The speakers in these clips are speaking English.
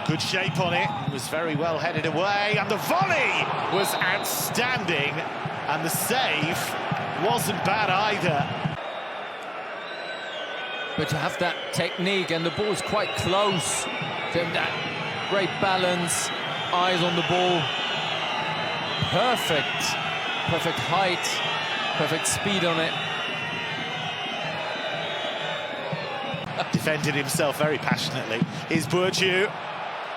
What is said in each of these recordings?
Good shape on it, was very well headed away, and the volley was outstanding, and the save wasn't bad either. But to have that technique, and the ball's quite close to him, that great balance, eyes on the ball, perfect height, perfect speed on it. Defended himself very passionately. Here's Bourdieu.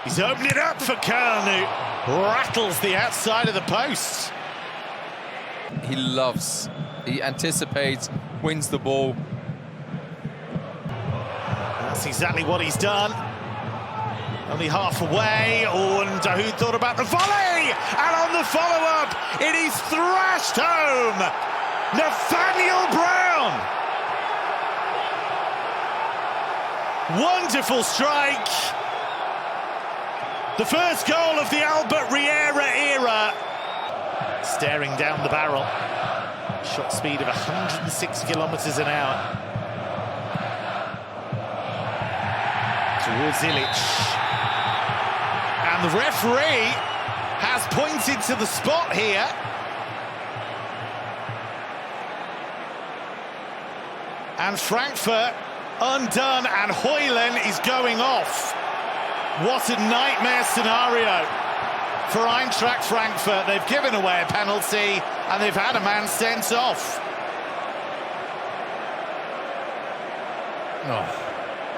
He's opened it up for Köln, who rattles the outside of the post. He anticipates, wins the ball. That's exactly what he's done. Only half away. Oh, and who thought about the volley? And on the follow-up, it is thrashed home. Nathaniel Brown. Wonderful strike. The first goal of the Albert Riera era. Staring down the barrel. Shot speed of 106 kilometers an hour. Towards Illich. And the referee has pointed to the spot here. And Frankfurt undone, and Højlund is going off. What a nightmare scenario for Eintracht Frankfurt. They've given away a penalty and they've had a man sent off.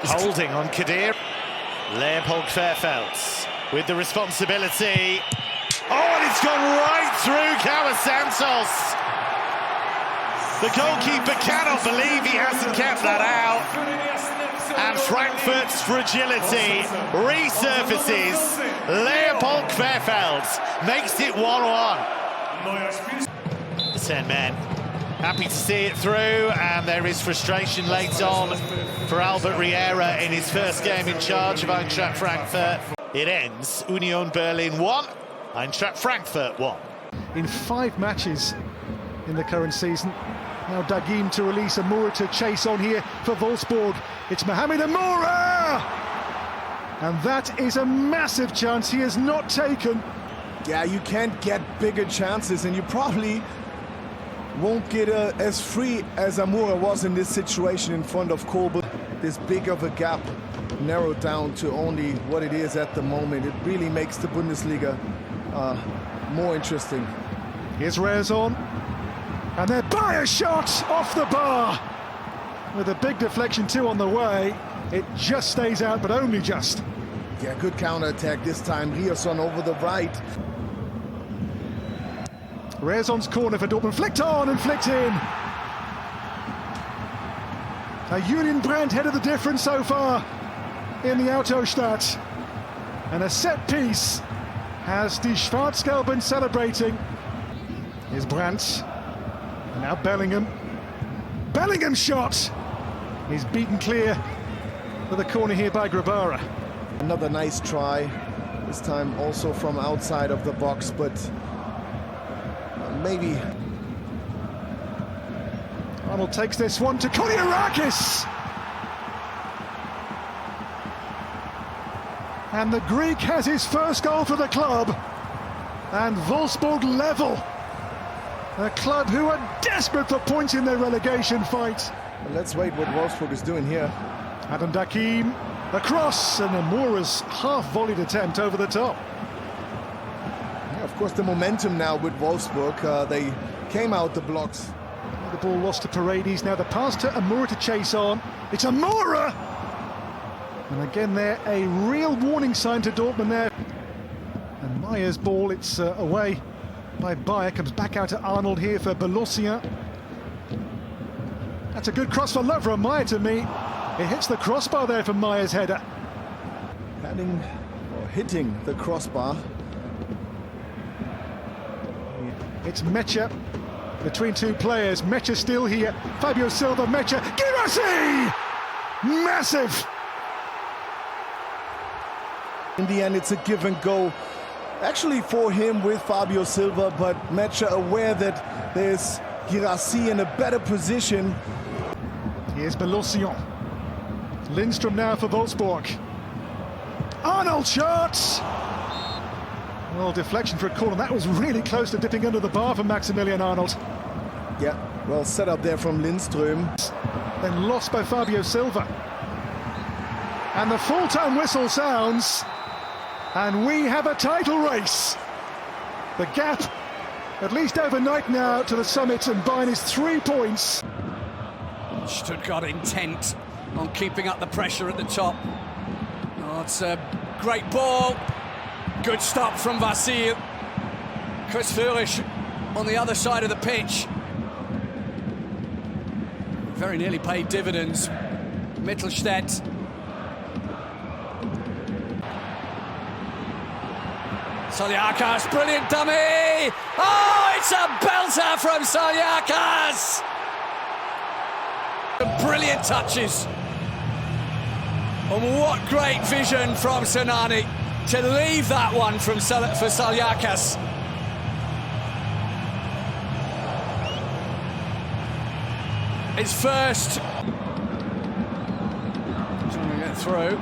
Holding on Kadir. Leopold Fairfeldt with the responsibility. Oh, and it's gone right through Cawa Santos. The goalkeeper cannot believe he hasn't kept that out. And Frankfurt's fragility resurfaces. Leopold Fairfeldt makes it 1-1. The 10 men happy to see it through, and there is frustration late on for Albert Riera in his first game in charge of Eintracht Frankfurt. It ends Union Berlin 1, Eintracht Frankfurt 1. In 5 matches in the current season. Now Dagim to release Amoura to chase on here for Wolfsburg. It's Mohamed Amoura! And that is a massive chance he has not taken. Yeah, you can't get bigger chances, and you probably won't get as free as Amoura was in this situation in front of Kobel. This big of a gap narrowed down to only what it is at the moment. It really makes the Bundesliga more interesting. Here's Rezon. And they're by a shot off the bar. With a big deflection too on the way. It just stays out, but only just. Yeah, good counter-attack this time. Rezon over the right. Rezon's corner for Dortmund. Flicked on and flicked in. A Union Brandt headed the difference so far in the Autostadt. And a set piece has die Schwarzgelben celebrating. Here's Brandt. And now Bellingham. Bellingham shot! He's beaten clear for the corner here by Grabara. Another nice try, this time also from outside of the box, but maybe. Arnold takes this one to Koliarakis! And the Greek has his first goal for the club. And Wolfsburg level. A club who are desperate for points in their relegation fight. Well, let's wait what Wolfsburg is doing here. Adam Dakim across, and Amoura's half-volleyed attempt over the top. Yeah, of course, the momentum now with Wolfsburg. They came out the blocks. The ball lost to Paredes. Now the pass to Amoura to chase on. It's Amoura! And again there, a real warning sign to Dortmund there. And Meyer's ball, it's away by Bayer, comes back out to Arnold here for Balossian. That's a good cross for Lovren. Meyer to me. It hits the crossbar there for Meyer's header. Hitting the crossbar. It's Mecha between two players. Mecha still here. Fabio Silva, Mecha. Girassi! Massive! In the end, it's a give and go. Actually for him with Fabio Silva, but Mecha aware that there's Girassi in a better position. Here's Balossian. Lindstrom now for Wolfsburg. Arnold shot! Well, deflection for a corner. That was really close to dipping under the bar for Maximilian Arnold. Yeah, well set up there from Lindström. Then lost by Fabio Silva. And the full-time whistle sounds, and we have a title race. The gap, at least overnight now, to the summit, and Bayern is 3 points. Stuttgart intent on keeping up the pressure at the top. Oh, it's a great ball. Good stop from Vasil. Chris Führisch on the other side of the pitch. Very nearly paid dividends. Mittelstädt. Saljakas, brilliant dummy! Oh, it's a belter from Saljakas! Brilliant touches. And what great vision from Senani to leave that one for Saljakas. His first. Trying to get through.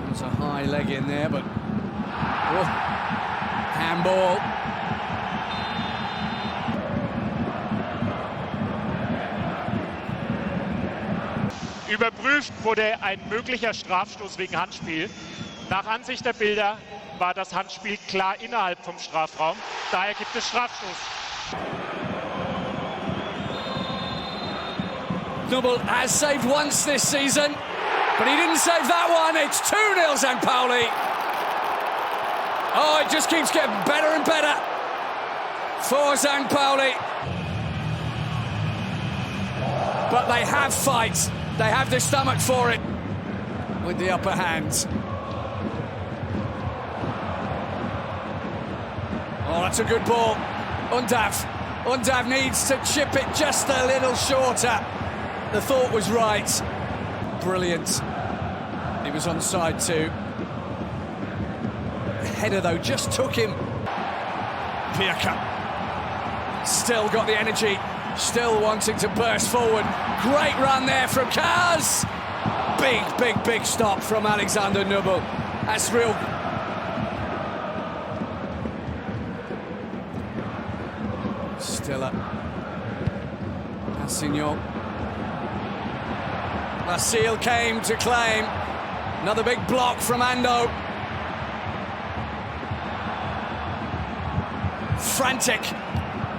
There's a high leg in there, but handball. Überprüft wurde ein möglicher Strafstoß wegen Handspiel. Nach Ansicht der Bilder war das Handspiel klar innerhalb vom Strafraum. Daher gibt es Strafstoß. Nubel has saved once this season, but he didn't save that one. It's 2-0 St. Pauli. Oh, it just keeps getting better and better for St. Pauli. But they have fight. They have the stomach for it with the upper hand. Oh, that's a good ball. Undav needs to chip it just a little shorter. The thought was right. Brilliant. He was onside too. The header, though, just took him. Pirka. Still got the energy. Still wanting to burst forward. Great run there from Kaz. Big stop from Alexander Nubel. That's real. Stiller. Assignon. Vasil came to claim. Another big block from Ando. Frantic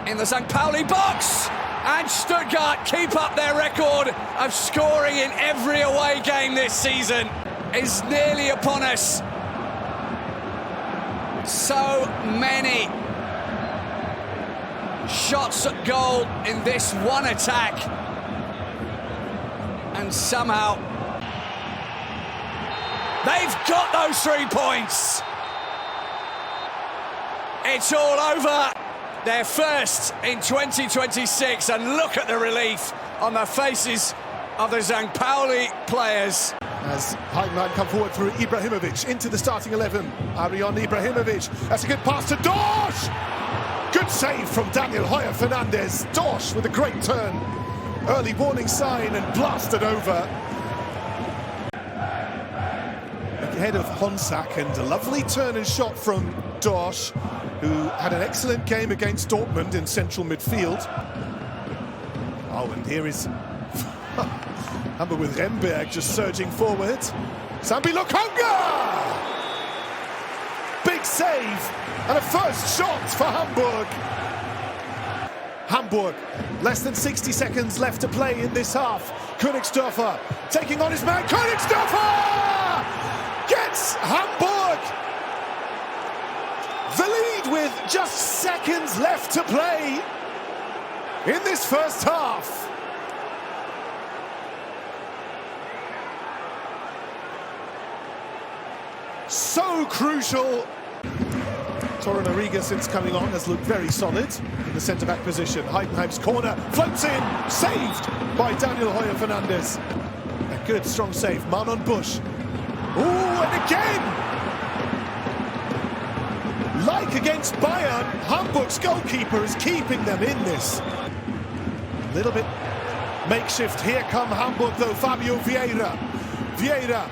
in the St. Pauli box. And Stuttgart keep up their record of scoring in every away game this season. Is nearly upon us. So many shots at goal in this one attack. And somehow they've got those 3 points. It's all over. They're first in 2026, and look at the relief on the faces of the St. Pauli players. As Heidenheim come forward through Ibrahimovic into the starting 11. Arion Ibrahimovic, that's a good pass to Dorsch! Good save from Daniel Hoyer Fernandez. Dorsch with a great turn. Early warning sign and blasted over. Ahead of Honsack, and a lovely turn and shot from Dorsch, who had an excellent game against Dortmund in central midfield. Oh, and here is Hamburg with Remberg just surging forward. Sambi Lokonga! Big save and a first shot for Hamburg. Hamburg, less than 60 seconds left to play in this half. Königsdörfer taking on his man. Königsdörfer gets Hamburg the lead with just seconds left to play in this first half. So crucial. Torren Arriga, since coming on, has looked very solid in the centre-back position. Heidenheim's corner floats in, saved by Daniel Hoyer Fernandez. A good, strong save. Manon Busch. Ooh, and again! Like against Bayern, Hamburg's goalkeeper is keeping them in this. A little bit makeshift. Here come Hamburg, though. Fabio Vieira. Vieira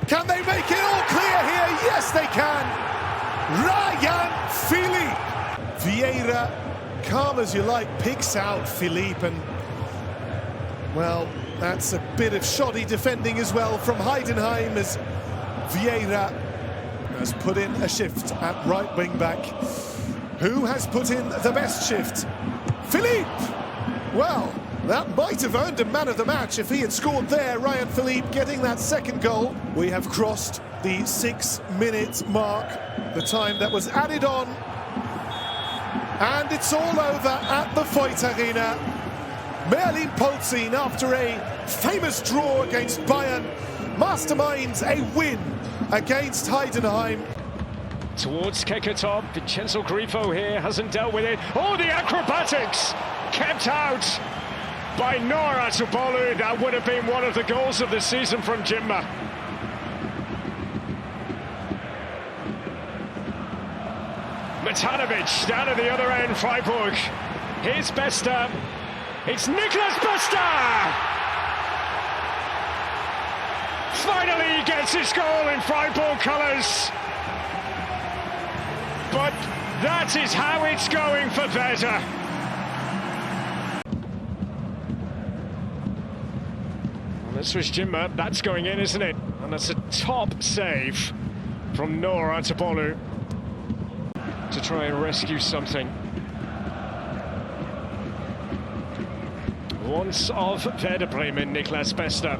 Can they make it all clear here? Yes, they can. Ryan Philippe. Vieira, calm as you like, picks out Philippe, and well, that's a bit of shoddy defending as well from Heidenheim, as Vieira has put in a shift at right wing back. Who has put in the best shift? Philippe! Well, that might have earned a man of the match if he had scored there. Ryan Philippe getting that second goal. We have crossed the 6-minute mark, the time that was added on. And it's all over at the Voigt Arena. Merlin Polzin, after a famous draw against Bayern, masterminds a win against Heidenheim. Towards Kekatov, Vincenzo Grifo here hasn't dealt with it. Oh, the acrobatics kept out by Noor Atubolu. That would have been one of the goals of the season from Jimma. Matanovic down at the other end, Freiburg. Here's Bester. It's Niklas Bester! Finally he gets his goal in Freiburg colours. But that is how it's going for Werder. Well, this was Jimma. That's going in, isn't it? And that's a top save from Noor Atubolu to try and rescue something. Once of Werder Bremen, Niklas Bester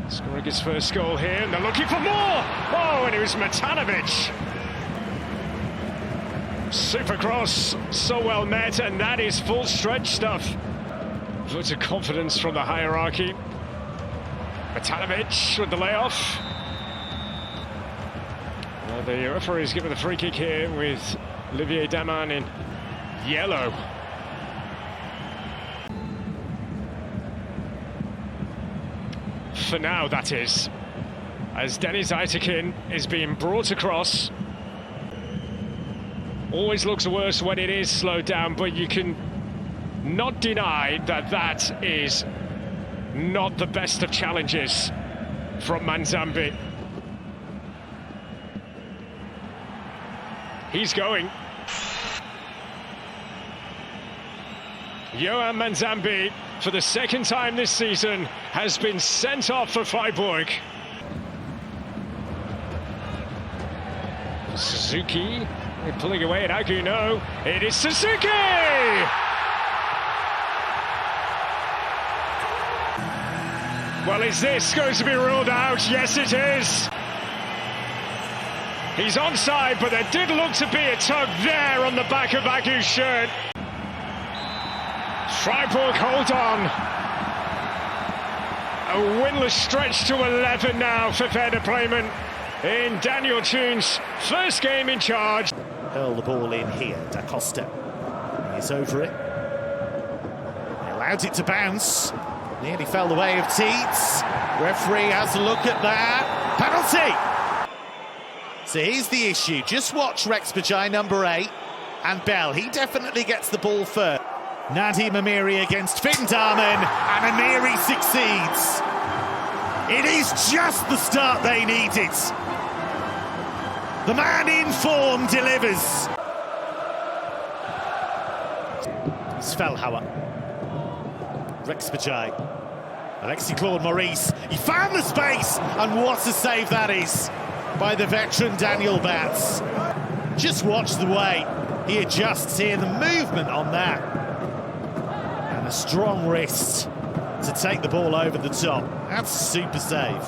scoring his first goal here, and they're looking for more! Oh, and it was Matanovic. Super cross, so well met, and that is full stretch stuff. Vote of confidence from the hierarchy. Matanovic with the layoff. Well, the referee's given the free kick here with Olivier Daman in yellow. For now, that is. As Deniz Aytekin is being brought across. Always looks worse when it is slowed down, but you can not deny that that is not the best of challenges from Manzambi. He's going. Johan Manzambi, for the second time this season, has been sent off for Freiburg. Suzuki. They're pulling away at Aguno. It is Suzuki! Well, is this going to be ruled out? Yes, it is. He's onside, but there did look to be a tug there on the back of Agu's shirt. Freiburg hold on. A winless stretch to 11 now for Werder Bremen in Daniel Thune's first game in charge. Hurl the ball in here, Da Costa. He's over it. He allowed it to bounce. Nearly fell the way of Teets. Referee has a look at that. Penalty! So here's the issue. Just watch Rex Bajai, number 8, and Bell. He definitely gets the ball first. Nadim Amiri against Finn Darman, and Amiri succeeds. It is just the start they needed. The man in form delivers. It's Feldhauer. Rex Bajai. Alexis Claude Maurice. He found the space, and what a save that is by the veteran Daniel Batz. Just watch the way he adjusts here, the movement on that. And a strong wrist to take the ball over the top. That's a super save.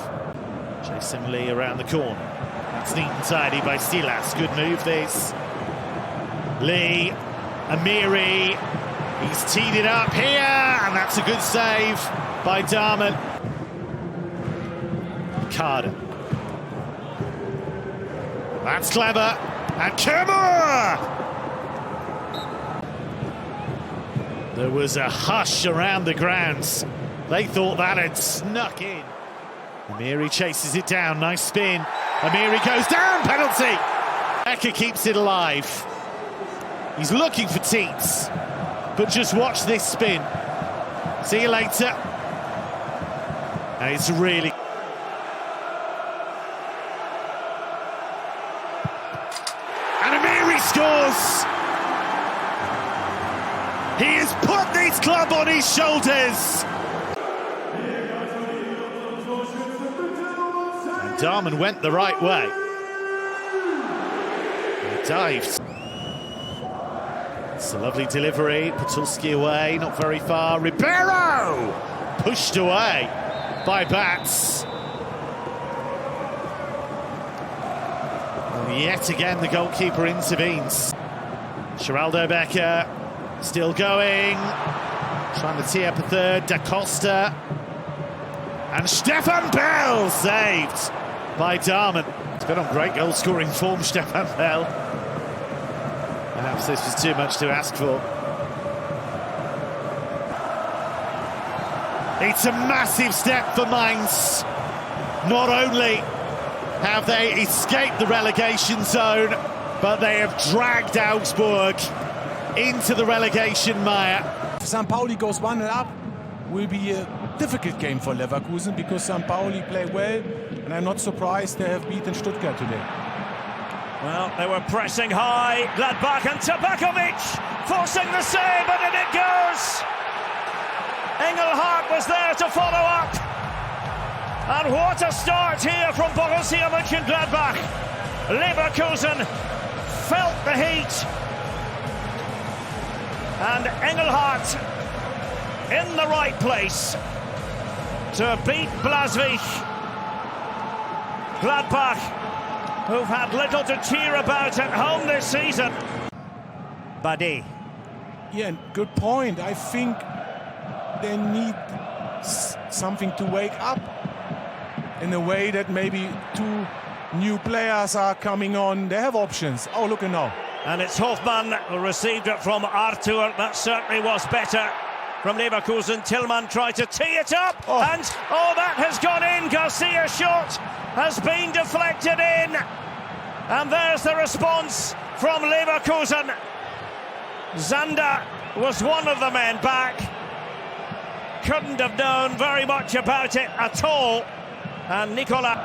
Jason Lee around the corner. That's neat and tidy by Silas. Good move, this. Lee, Amiri. He's teed it up here, and that's a good save by Darman. Carter. That's clever. And Kimura! There was a hush around the grounds. They thought that had snuck in. Amiri chases it down. Nice spin. Amiri goes down. Penalty. Becker keeps it alive. He's looking for Teets. But just watch this spin. See you later. And it's really... on his shoulders. And Dortmund went the right way. He dived. It's a lovely delivery. Patulski away, not very far. Ribeiro pushed away by Bats. And yet again, the goalkeeper intervenes. Geraldo Becker still going, trying to tee up a third. Da Costa and Stefan Bell saved by Dortmund. He's been on great goal-scoring form, Stefan Bell. Perhaps this was too much to ask for. It's a massive step for Mainz. Not only have they escaped the relegation zone, but they have dragged Augsburg into the relegation mire. If St. Pauli goes 1-0 up, will be a difficult game for Leverkusen because St. Pauli play well, and I'm not surprised they have beaten Stuttgart today. Well, they were pressing high. Gladbach and Tabakovic forcing the save, and in it goes. Engelhardt was there to follow up. And what a start here from Borussia Mönchengladbach. Leverkusen felt the heat. And Engelhardt in the right place to beat Blaswig. Gladbach, who've had little to cheer about at home this season. Bade. Yeah, good point. I think they need something to wake up in a way that maybe two new players are coming on. They have options. Oh, look at now. And it's Hofmann who received it from Arthur. That certainly was better from Leverkusen. Tillman tried to tee it up, and that has gone in. Garcia's shot has been deflected in, and there's the response from Leverkusen. Zander was one of the men back. Couldn't have known very much about it at all. And Nicola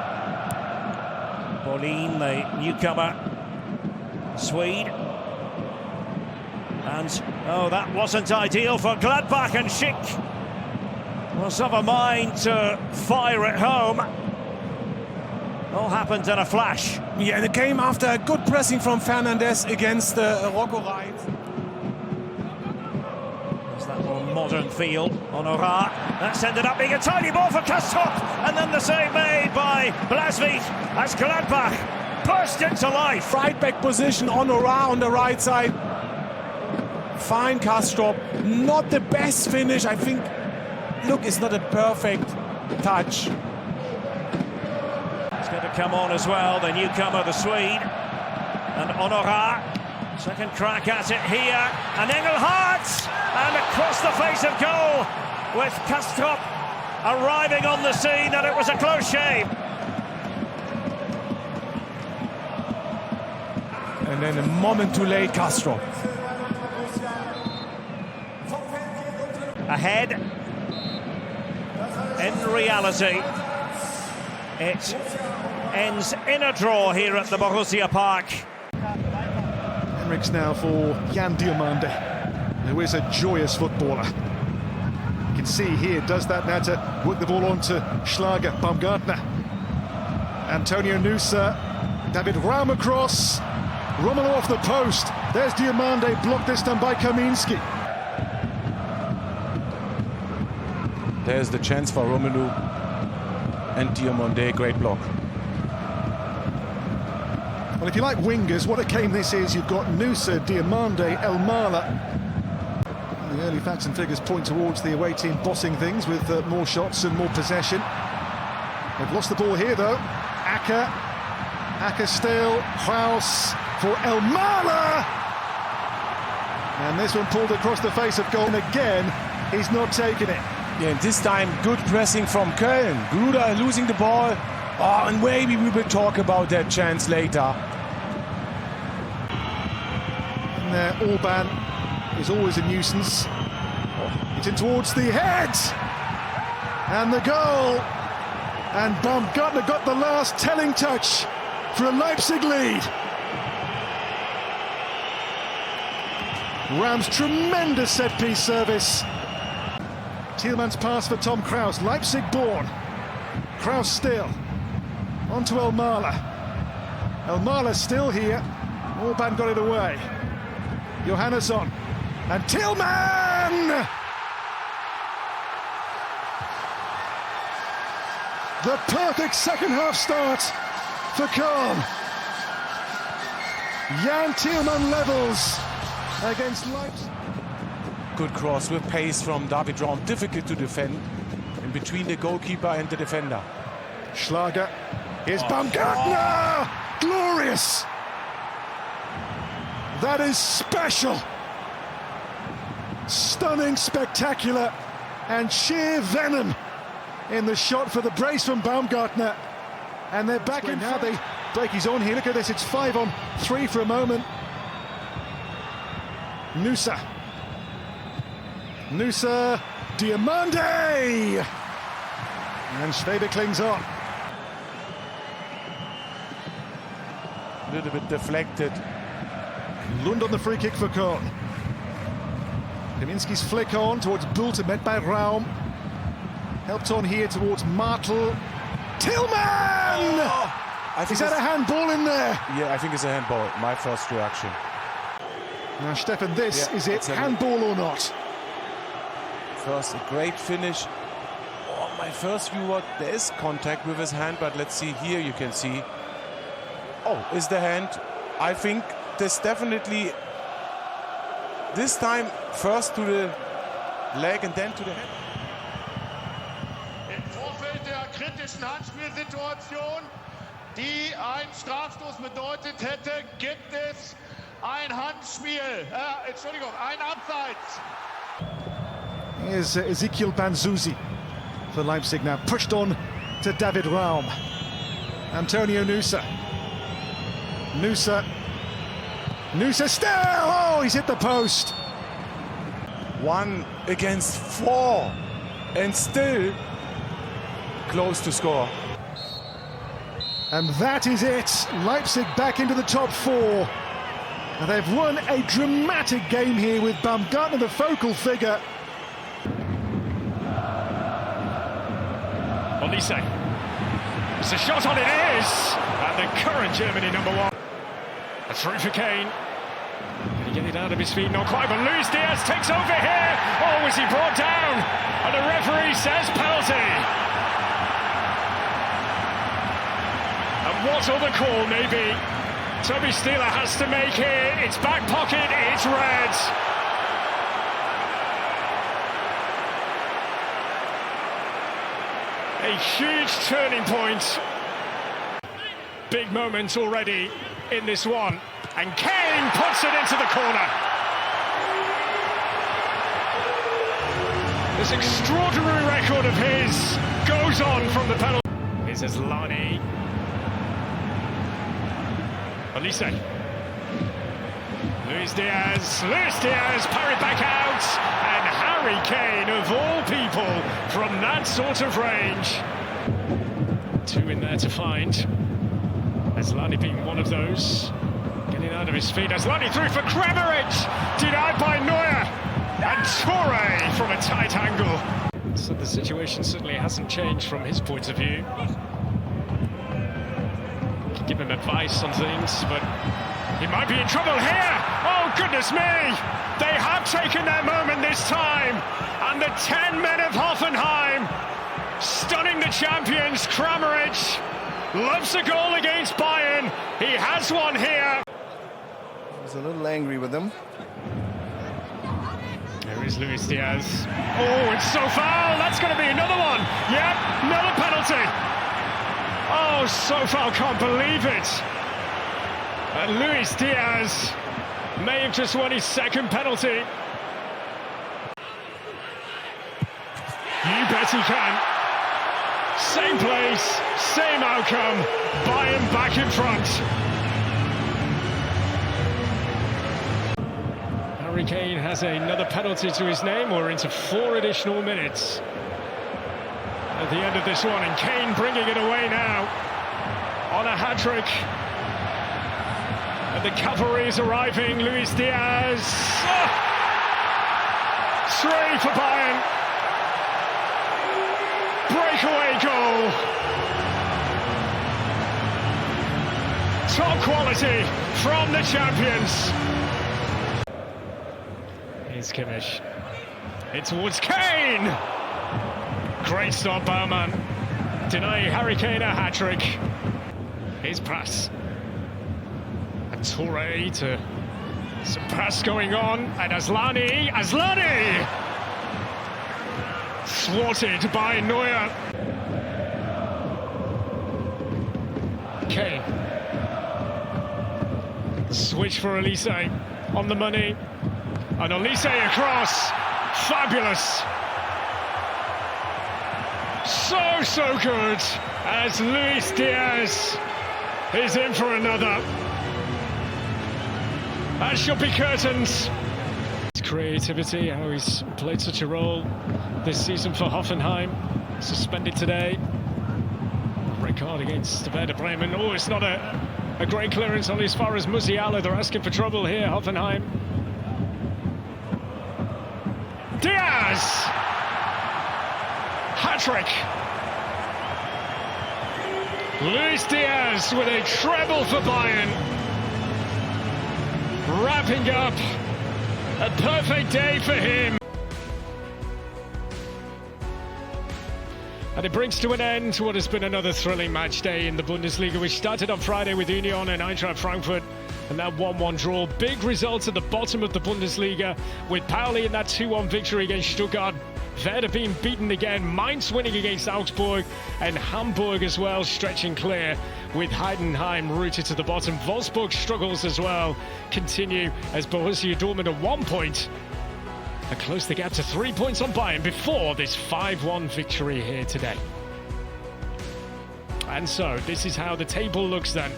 Paulin, the newcomer, Swede. And that wasn't ideal for Gladbach, and Schick was of a mind to fire it home. All happened in a flash. Yeah, the game after a good pressing from Fernandes against Rocco Wright. There's that more modern feel on Ora. That's ended up being a tiny ball for Kastrop, and then the save made by Blaswig as Gladbach burst into life. Right back position on Ora on the right side. Fine Kastrop, not the best finish. I think, look, it's not a perfect touch. It's going to come on as well, the newcomer, the Swede. And Honora, second crack at it here. And Engelhardt, and across the face of goal with Kastrop arriving on the scene, and it was a close shave. And then a moment too late, Kastrop. Ahead. In reality, it ends in a draw here at the Borussia Park. Henriks now for Jan Diomande, who is a joyous footballer. You can see here, does that now to work the ball on to Schlager, Baumgartner. Antonio Nusa, David Raum across, Romelu off the post. There's Diomande, blocked this time by Kaminski. There's the chance for Romelu and Diomande, great block. Well, if you like wingers, what a game this is. You've got Nusa, Diomande, Elmala. The early facts and figures point towards the away team bossing things with more shots and more possession. They've lost the ball here, though. Aka still, Kraus for Elmala! And this one pulled across the face of goal, and again, he's not taking it. Yeah, and this time good pressing from Köln. Gruder losing the ball. Oh, and maybe we will talk about that chance later. And Orban is always a nuisance. It's in towards the head. And the goal. And Baumgartner got the last telling touch for a Leipzig lead. Raum's tremendous set-piece service. Thielmann's pass for Tom Kraus, Leipzig born. Kraus still. On to Elmala. Elmala still here. Orban got it away. Johannesson. And Thielmann! The perfect second half start for Köln. Jan Thielmann levels against Leipzig. Good cross with pace from David Raum, difficult to defend in between the goalkeeper and the defender. Schlager, here's Baumgartner! Glorious! That is special! Stunning, spectacular, and sheer venom in the shot for the brace from Baumgartner. And they're back in now. They break his own here. Look at this, it's 5-on-3 for a moment. Nusa, Diamande! And Schwebe clings on. A little bit deflected. Lund on the free kick for Köln. Kaminski's flick on towards Bulte, met by Raum. Helped on here towards Martel. Thielmann! Oh, is that a handball in there? Yeah, I think it's a handball. My first reaction. Now, Stefan, is it handball or not? First, a great finish. Oh, my first view, there is contact with his hand, but let's see here. You can see. Oh, is the hand? I think this definitely. This time, first to the leg and then to the head. Im Vorfeld der kritischen Handspielsituation, die ein Strafstoß bedeutet hätte, gibt es ein Handspiel. Ein Abseits. Here's Ezekiel Banzuzi for Leipzig now, pushed on to David Raum. Antonio Nusa still! Oh, he's hit the post. 1 against 4 and still close to score. And that is it. Leipzig back into the top 4. And they've won a dramatic game here with Baumgartner the focal figure. Olise. It's a shot on, it is! And the current Germany #1. A through for Kane. Can he get it out of his feet? Not quite, but Luis Diaz takes over here. Oh, was he brought down? And the referee says penalty. And what other call maybe Toby Steeler has to make here? It's back pocket, it's red. A huge turning point. Big moment already in this one. And Kane puts it into the corner. This extraordinary record of his goes on from the penalty. Here's Aslani. Olise. Luis Diaz, parried back out. And Harry Kane, of all people, from that sort of range. 2 in there to find. Aslani being one of those. Getting out of his feet. Aslani through for Kramaric. Denied by Neuer. And Toure from a tight angle. So the situation certainly hasn't changed from his point of view. Could give him advice on things, but he might be in trouble here. Oh, goodness me. They have taken their moment this time. And the 10 men of Hoffenheim stunning the champions. Kramaric loves a goal against Bayern. He has one here. He's a little angry with them. There is Luis Diaz. Oh, it's so foul. That's going to be another one. Yep, another penalty. Oh, so foul, can't believe it. And Luis Diaz may have just won his second penalty. You bet he can. Same place, same outcome. Bayern back in front. Harry Kane has another penalty to his name. We're into 4 additional minutes at the end of this one, and Kane bringing it away now on a hat-trick. And the cavalry is arriving. Luis Diaz. 3 for Bayern. Top quality from the champions. Here's Kimmich. In towards Kane. Great stop, Baumann. Denying Harry Kane a hat-trick. Here's pass. And Touré to some pass going on. And Asllani. Thwarted by Neuer. Kane. Switch for Elise. On the money. And Elise across. Fabulous. So good. As Luis Diaz is in for another. That should be curtains. His creativity, how he's played such a role this season for Hoffenheim. Suspended today. Red card against Werder Bremen. Oh, it's not a great clearance only as far as Musiala. They're asking for trouble here, Hoffenheim. Diaz! Hat-trick! Luis Diaz with a treble for Bayern. Wrapping up a perfect day for him. And it brings to an end what has been another thrilling match day in the Bundesliga, which started on Friday with Union and Eintracht Frankfurt, and that 1-1 draw. Big results at the bottom of the Bundesliga, with Pauli in that 2-1 victory against Stuttgart. Werder being beaten again, Mainz winning against Augsburg, and Hamburg as well stretching clear, with Heidenheim rooted to the bottom. Wolfsburg struggles as well continue as Borussia Dortmund at 1 point and close the gap to 3 points on Bayern before this 5-1 victory here today. And so this is how the table looks then,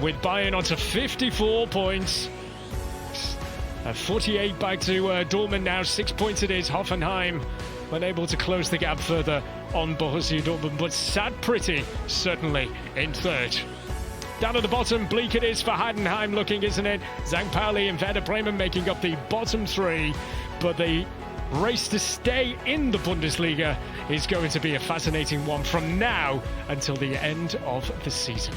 with Bayern onto 54 points. 48 back to Dortmund now, 6 points it is. Hoffenheim unable to close the gap further on Borussia Dortmund, but sat pretty, certainly, in third. Down at the bottom, bleak it is for Heidenheim looking, isn't it? St. Pauli and Werder Bremen making up the bottom three, but the race to stay in the Bundesliga is going to be a fascinating one from now until the end of the season.